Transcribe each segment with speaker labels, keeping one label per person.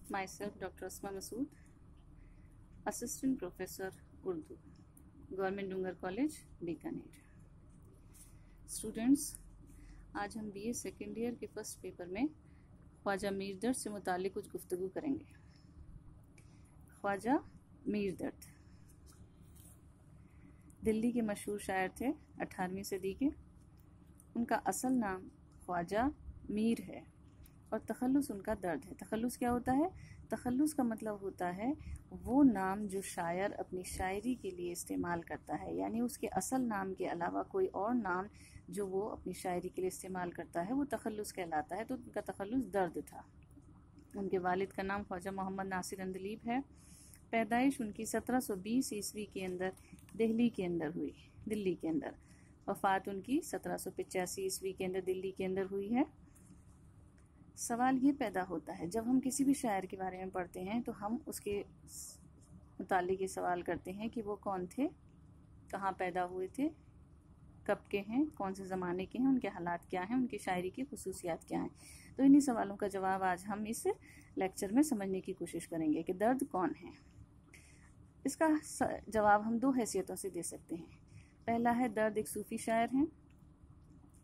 Speaker 1: Myself, Dr. Asma Masood, Assistant Professor Urdu, government Dungar college Bikaner. Students, आज हम BA second year के first paper में ख्वाजा मीर दर्द से मुतालिक कुछ गुफ्तगू करेंगे। ख्वाजा मीर दर्द दिल्ली के मशहूर शायर थे 18वीं सदी के। उनका असल नाम ख्वाजा मीर है और तखल्लुस उनका दर्द है। तखल्लुस क्या होता है? तखल्लुस का मतलब होता है वो नाम जो शायर अपनी शायरी के लिए इस्तेमाल करता है, यानी उसके असल नाम के अलावा कोई और नाम जो वो अपनी शायरी के लिए इस्तेमाल करता है वो तखल्लुस कहलाता है। तो उनका तखल्लुस दर्द था। उनके वालिद का नाम ख्वाजा मोहम्मद नासिर अंदलीब है। पैदाइश उनकी 1720 ईस्वी के अंदर दिल्ली के अंदर हुई, दिल्ली के अंदर। वफ़ात उनकी 1785 ईस्वी के अंदर दिल्ली के अंदर हुई है। सवाल ये पैदा होता है जब हम किसी भी शायर के बारे में पढ़ते हैं तो हम उसके मुतालिक ये सवाल करते हैं कि वो कौन थे, कहाँ पैदा हुए थे, कब के हैं, कौन से ज़माने के हैं, उनके हालात क्या हैं, उनकी शायरी की खुसूसियात क्या हैं। तो इन्हीं सवालों का जवाब आज हम इस लेक्चर में समझने की कोशिश करेंगे कि दर्द कौन है। इसका जवाब हम दो हैसियतों से दे सकते हैं। पहला है दर्द एक सूफ़ी शायर हैं,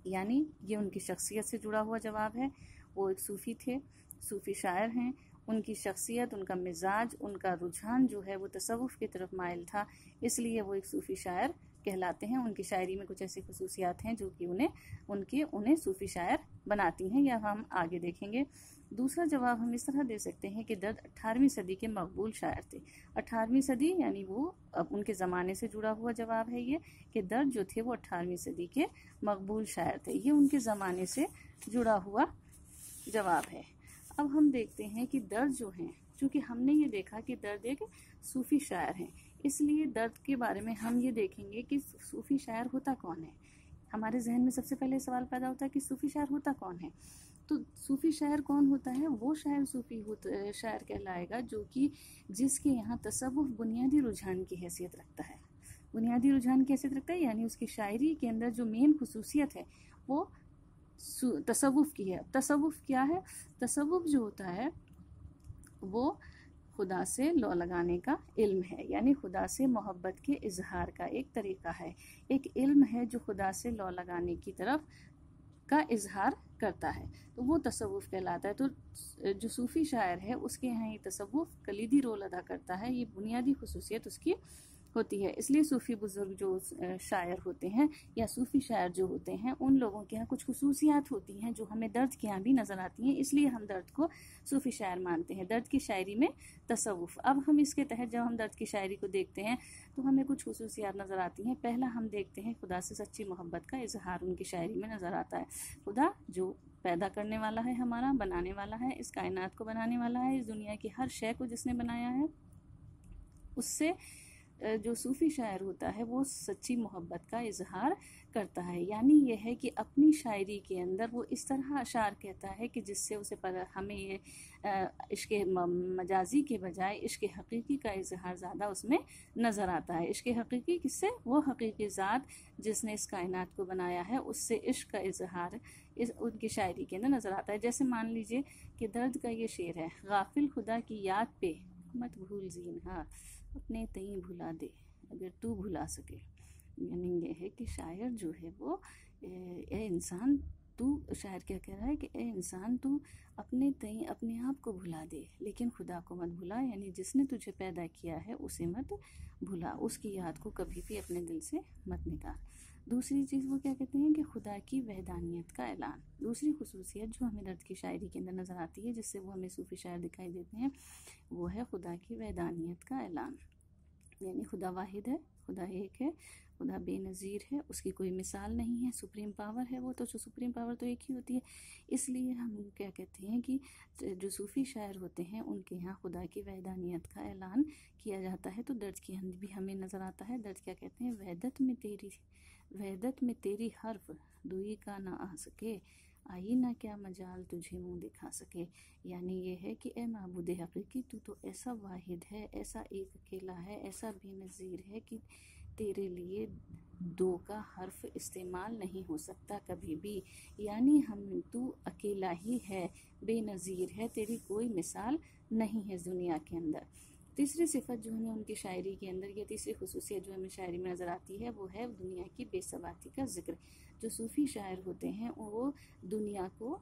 Speaker 1: यानी ये उनकी शख्सियत से जुड़ा हुआ जवाब है। वो एक सूफ़ी थे, सूफ़ी शायर हैं। उनकी शख्सियत, उनका मिजाज, उनका रुझान जो है वो तसव्वुफ़ की तरफ माइल था, इसलिए वो एक सूफ़ी शायर कहलाते हैं। उनकी शायरी में कुछ ऐसी खुसूसियात हैं जो कि उन्हें सूफ़ी शायर बनाती हैं, या हम आगे देखेंगे। दूसरा जवाब हम इस तरह दे सकते हैं कि दर्द 18वीं सदी के मकबूल शायर थे। 18वीं सदी यानी वो अब उनके ज़माने से जुड़ा हुआ जवाब है ये कि दर्द जो थे वो 18वीं सदी के मकबूल शायर थे। ये उनके ज़माने से जुड़ा हुआ जवाब है। अब हम देखते हैं कि दर्द जो हैं, चूँकि हमने ये देखा कि दर्द एक सूफ़ी शायर हैं, इसलिए दर्द के बारे में हम ये देखेंगे कि सूफ़ी शायर होता कौन है। हमारे जहन में सबसे पहले सवाल पैदा होता है कि सूफ़ी शायर होता कौन है। तो सूफ़ी शायर कौन होता है? वो शायर सूफ़ी शायर कहलाएगा जो कि जिसके यहाँ तसव्वुफ़ बुनियादी रुझान की हैसियत रखता है। बुनियादी रुझान की हैसियत रखता है यानी उसकी शायरी के अंदर जो मेन खुसूसियत है वो तसव्वुफ़ की है। तसव्वुफ़ क्या है? तसव्वुफ़ जो होता है वो खुदा से लौ लगाने का इल्म है, यानी खुदा से मोहब्बत के इजहार का एक तरीक़ा है, एक इल्म है जो खुदा से लौ लगाने की तरफ का इजहार करता है, तो वो तसव्वुफ़ कहलाता है। तो जो सूफ़ी शायर है उसके यहाँ ये तसव्वुफ़ कलीदी रोल अदा करता है, ये बुनियादी खुसूसियत उसकी होती है। इसलिए सूफ़ी बुज़ुर्ग जो शायर होते हैं या सूफ़ी शायर जो होते हैं उन लोगों के यहाँ कुछ खुसूसियात होती हैं जो हमें दर्द के यहाँ भी नज़र आती हैं, इसलिए हम दर्द को सूफ़ी शायर मानते हैं। दर्द की शायरी में तसव्वुफ़। अब हम इसके तहत जब हम दर्द की शायरी को देखते हैं तो हमें कुछ खुसूसियात नज़र आती हैं। पहला हम देखते हैं खुदा से सच्ची मोहब्बत का इजहार उनकी शायरी में नज़र आता है। खुदा जो पैदा करने वाला है, हमारा बनाने वाला है, इस कायनात को बनाने वाला है, इस दुनिया की हर शय को जिसने बनाया है, उससे जो सूफ़ी शायर होता है वो सच्ची मोहब्बत का इजहार करता है। यानी यह है कि अपनी शायरी के अंदर वो इस तरह अशार कहता है कि जिससे उसे हमें ये इश्क़ मजाजी के बजाय इश्क़ हकीकी का इजहार ज़्यादा उसमें नज़र आता है। इश्क़ हकीकी किससे? वो हकीकी ज़ात जिसने इस कायनात को बनाया है, उससे इश्क़ का इजहार उनकी शायरी के अंदर नज़र आता है। जैसे मान लीजिए कि दर्द का ये शेर है, गाफिल खुदा की याद पे मत भूल ज़ीनहार, अपने तई भुला दे अगर तू भुला सके। यानी ये है कि शायर जो है वो ए इंसान तू, शायर क्या कह रहा है कि ए इंसान तू अपने तई अपने आप को भुला दे लेकिन खुदा को मत भुला, यानी जिसने तुझे पैदा किया है उसे मत भुला, उसकी याद को कभी भी अपने दिल से मत निकाल। दूसरी चीज़ वो क्या कहते हैं कि खुदा की वहदानियत का ऐलान। दूसरी खुसूसियत जो हमें दर्द की शायरी के अंदर नज़र आती है जिससे वो हमें सूफ़ी शायर दिखाई देते हैं वो है खुदा की वहदानियत का ऐलान। यानी खुदा वाहिद है, खुदा एक है, खुदा बेनज़ीर है, उसकी कोई मिसाल नहीं है, सुप्रीम पावर है वो, तो जो सुप्रीम पावर तो एक ही होती है। इसलिए हम क्या कहते हैं कि जो सूफ़ी शायर होते हैं उनके यहाँ खुदा की वहदानियत का ऐलान किया जाता है। तो दर्द की भी हमें नज़र आता है। दर्द क्या कहते हैं? वहदत में तेरी हर्फ दुई का ना आ सके, आई ना क्या मजाल तुझे मुँह दिखा सके। यानी ये है कि ए माबूद हकीकी तू तो ऐसा वाहिद है, ऐसा एक अकेला है, ऐसा बेनज़ीर है कि तेरे लिए दो का हर्फ इस्तेमाल नहीं हो सकता कभी भी, यानी हम तू अकेला ही है, बेनज़ीर है, तेरी कोई मिसाल नहीं है इस दुनिया के अंदर। तीसरी सिफत जो हमें उनकी शायरी के अंदर, या तीसरी खुसूसियत जो हमें शायरी में नज़र आती है, वो है दुनिया की बेसवाती का जिक्र। जो सूफ़ी शायर होते हैं वो दुनिया को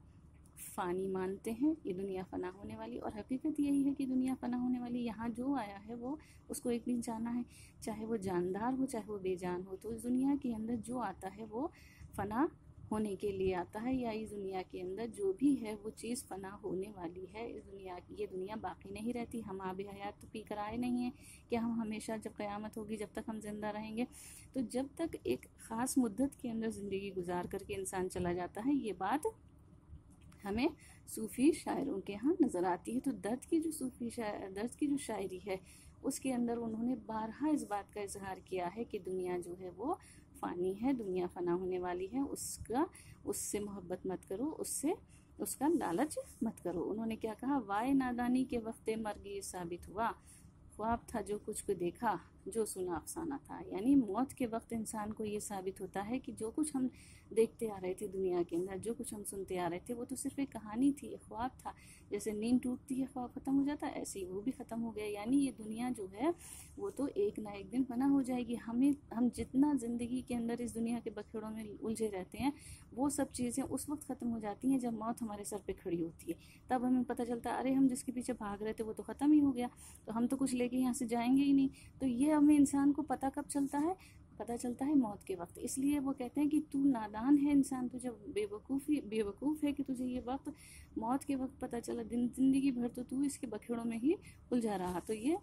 Speaker 1: फ़ानी मानते हैं, ये दुनिया फ़ना होने वाली, और हकीकत यही है कि दुनिया फ़ना होने वाली। यहाँ जो आया है वो उसको एक दिन जाना है, चाहे वो जानदार हो चाहे वो बेजान हो। तो इस दुनिया के अंदर जो आता है वो फ़ना होने के लिए आता है, या इस दुनिया के अंदर जो भी है वो चीज़ फ़ना होने वाली है। इस दुनिया ये दुनिया बाकी नहीं रहती। हम आब हयात तो पी कर आए नहीं हैं कि हम हमेशा, जब क़यामत होगी, जब तक हम ज़िंदा रहेंगे, तो जब तक एक ख़ास मुद्दत के अंदर ज़िंदगी गुजार करके इंसान चला जाता है, ये बात हमें सूफ़ी शायरों के यहाँ नज़र आती है। तो दर्द की जो शायरी है उसके अंदर उन्होंने बारहा इस बात का इजहार किया है कि दुनिया जो है वो फ़ानी है, दुनिया फ़ना होने वाली है, उससे मोहब्बत मत करो, उसका लालच मत करो। उन्होंने क्या कहा, वाए नादानी के वक़्ते मर्ग ये साबित हुआ, ख्वाब था जो कुछ को देखा, जो सुना अफसाना था। यानी मौत के वक्त इंसान को ये साबित होता है कि जो कुछ हम देखते आ रहे थे दुनिया के अंदर, जो कुछ हम सुनते आ रहे थे, वो तो सिर्फ एक कहानी थी, एक ख्वाब था। जैसे नींद टूटती है, ख्वाब ख़त्म हो जाता है, ऐसे ही वो भी ख़त्म हो गया। यानी ये दुनिया जो है वो तो एक ना एक दिन फना हो जाएगी। हम जितना ज़िंदगी के अंदर इस दुनिया के बखेड़ों में उलझे रहते हैं, वो सब चीज़ें उस वक्त ख़त्म हो जाती हैं जब मौत हमारे सर पे खड़ी होती है। तब हमें पता चलता है, अरे हम जिसके पीछे भाग रहे थे वो तो ख़त्म ही हो गया, तो हम तो कुछ लेके यहाँ से जाएंगे ही नहीं। तो ये हमें इंसान को पता कब चलता है? पता चलता है मौत के वक्त। इसलिए वो कहते हैं कि तू नादान है इंसान, तुझे बेवकूफ़ है कि तुझे ये वक्त, मौत के वक्त पता चला। ज़िंदगी भर तो तू इसके बखेड़ों में ही उलझा रहा। तो ये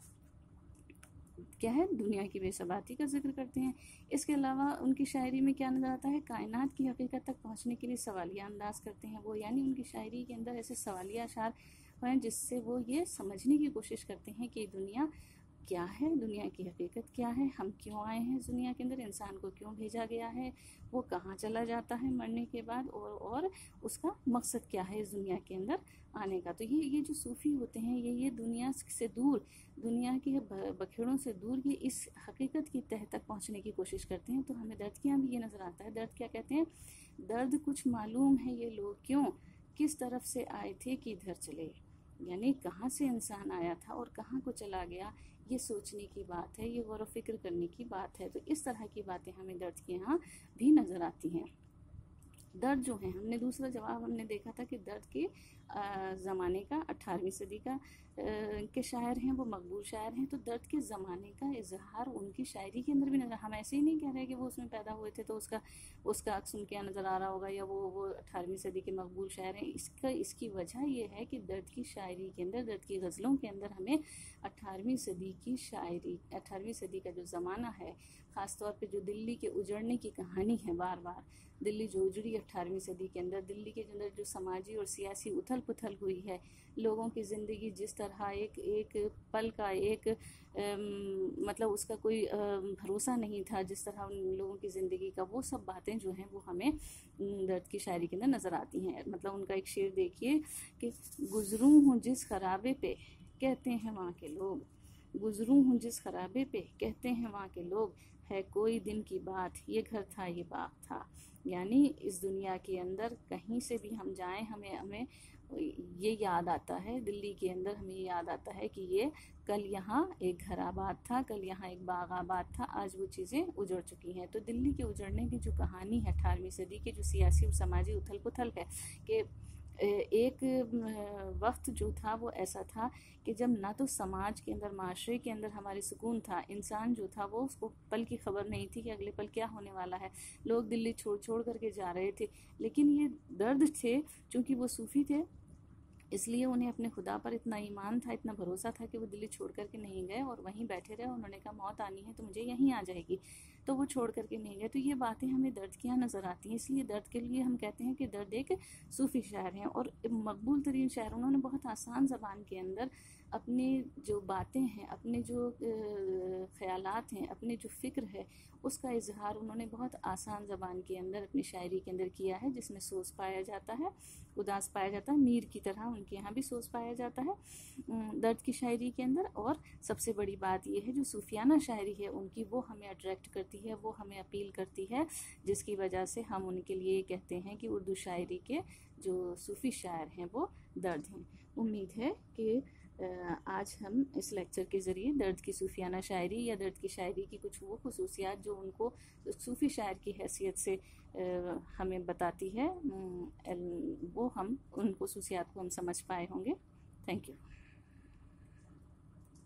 Speaker 1: क्या है, दुनिया की बेसबाती का जिक्र करते हैं। इसके अलावा उनकी शायरी में क्या नज़र आता है, कायनात की हकीकत तक पहुँचने के लिए सवालिया अंदाज करते हैं वो। यानी उनकी शायरी के अंदर ऐसे सवालिया अशार हैं जिससे वो ये समझने की कोशिश करते हैं कि दुनिया क्या है, दुनिया की हकीकत क्या है, हम क्यों आए हैं इस दुनिया के अंदर, इंसान को क्यों भेजा गया है, वो कहाँ चला जाता है मरने के बाद, और उसका मकसद क्या है इस दुनिया के अंदर आने का। तो ये जो सूफ़ी होते हैं, ये दुनिया से दूर, दुनिया के बखेड़ों से दूर, ये इस हकीकत की तह तक पहुँचने की कोशिश करते हैं। तो हमें दर्द के यहाँ भी ये नज़र आता है। दर्द क्या कहते हैं, दर्द कुछ मालूम है ये लोग क्यों, किस तरफ से आए थे किधर चले। यानी कहाँ से इंसान आया था और कहाँ को चला गया, ये सोचने की बात है, ये गौर व फिक्र करने की बात है। तो इस तरह की बातें हमें दर्द के यहाँ भी नज़र आती हैं। दर्द जो है, हमने दूसरा जवाब हमने देखा था कि दर्द के ज़माने का 18वीं सदी का के शायर हैं, वो मकबूल शायर हैं। तो दर्द के ज़माने का इजहार उनकी शायरी के अंदर भी नज़र, हम ऐसे ही नहीं कह रहे कि वो उसमें पैदा हुए थे तो उसका अक्स उनके यहाँ नज़र आ रहा होगा, या वो 18वीं सदी के मकबूल शायर हैं। इसकी वजह ये है कि दर्द की शायरी के अंदर, दर्द की गज़लों के अंदर हमें 18वीं सदी की शायरी, 18वीं सदी का जो ज़माना है, ख़ास तौर पे जो दिल्ली के उजड़ने की कहानी है, बार बार दिल्ली जो उजड़ी 18वीं सदी के अंदर, दिल्ली के अंदर जो समाजी और सियासी उथल पुथल हुई है, लोगों की ज़िंदगी जिस तरह एक पल का मतलब उसका कोई भरोसा नहीं था, जिस तरह उन लोगों की ज़िंदगी का, वो सब बातें जो हैं वो हमें दर्द की शायरी के अंदर नज़र आती हैं। मतलब उनका एक शेर देखिए कि गुज़रूं हूँ जिस खराबे पे कहते हैं वहाँ के लोग, गुज़रूं हूँ जिस खराबे पे कहते हैं वहाँ के लोग, है कोई दिन की बात, ये घर था ये बाग था। यानी इस दुनिया के अंदर कहीं से भी हम जाएं, हमें ये याद आता है, दिल्ली के अंदर हमें ये याद आता है कि ये कल यहाँ एक घर आबाद था, कल यहाँ एक बाग आबाद था, आज वो चीज़ें उजड़ चुकी हैं। तो दिल्ली के उजड़ने की जो कहानी है 18वीं सदी की, जो सियासी और समाजी उथल पुथल है, कि एक वक्त जो था वो ऐसा था कि जब ना तो समाज के अंदर, माशरे के अंदर हमारे सुकून था, इंसान जो था वो, उसको पल की खबर नहीं थी कि अगले पल क्या होने वाला है। लोग दिल्ली छोड़ छोड़ करके जा रहे थे, लेकिन ये दर्द थे, चूँकि वो सूफ़ी थे, इसलिए उन्हें अपने खुदा पर इतना ईमान था, इतना भरोसा था कि वो दिल्ली छोड़ करके नहीं गए और वहीं बैठे रहे। उन्होंने कहा मौत आनी है तो मुझे यहीं आ जाएगी। तो वो छोड़ करके नहीं गए। तो ये बातें हमें दर्द की यहाँ नज़र आती हैं। इसलिए दर्द के लिए हम कहते हैं कि दर्द एक सूफ़ी शायर हैं और मकबूल तरीन शायर। उन्होंने बहुत आसान ज़बान के अंदर अपने जो बातें हैं, अपने जो ख़यालात हैं, अपने जो फ़िक्र है, उसका इजहार उन्होंने बहुत आसान ज़बान के अंदर अपनी शायरी के अंदर किया है, जिसमें सोच पाया जाता है, उदास पाया जाता है। मीर की तरह उनके यहाँ भी सोच पाया जाता है दर्द की शायरी के अंदर। और सबसे बड़ी बात यह है जो सूफियाना शायरी है उनकी, वो हमें अट्रैक्ट करती है, वो हमें अपील करती है, जिसकी वजह से हम उनके लिए कहते हैं कि उर्दू शायरी के जो सूफ़ी शायर हैं वो दर्द हैं। उम्मीद है कि आज हम इस लेक्चर के ज़रिए दर्द की सूफियाना शायरी या दर्द की शायरी की कुछ वो खुसूसियात जो उनको सूफ़ी शायर की हैसियत से हमें बताती है, वो हम उन खुसूसियात को हम समझ पाए होंगे। Thank you.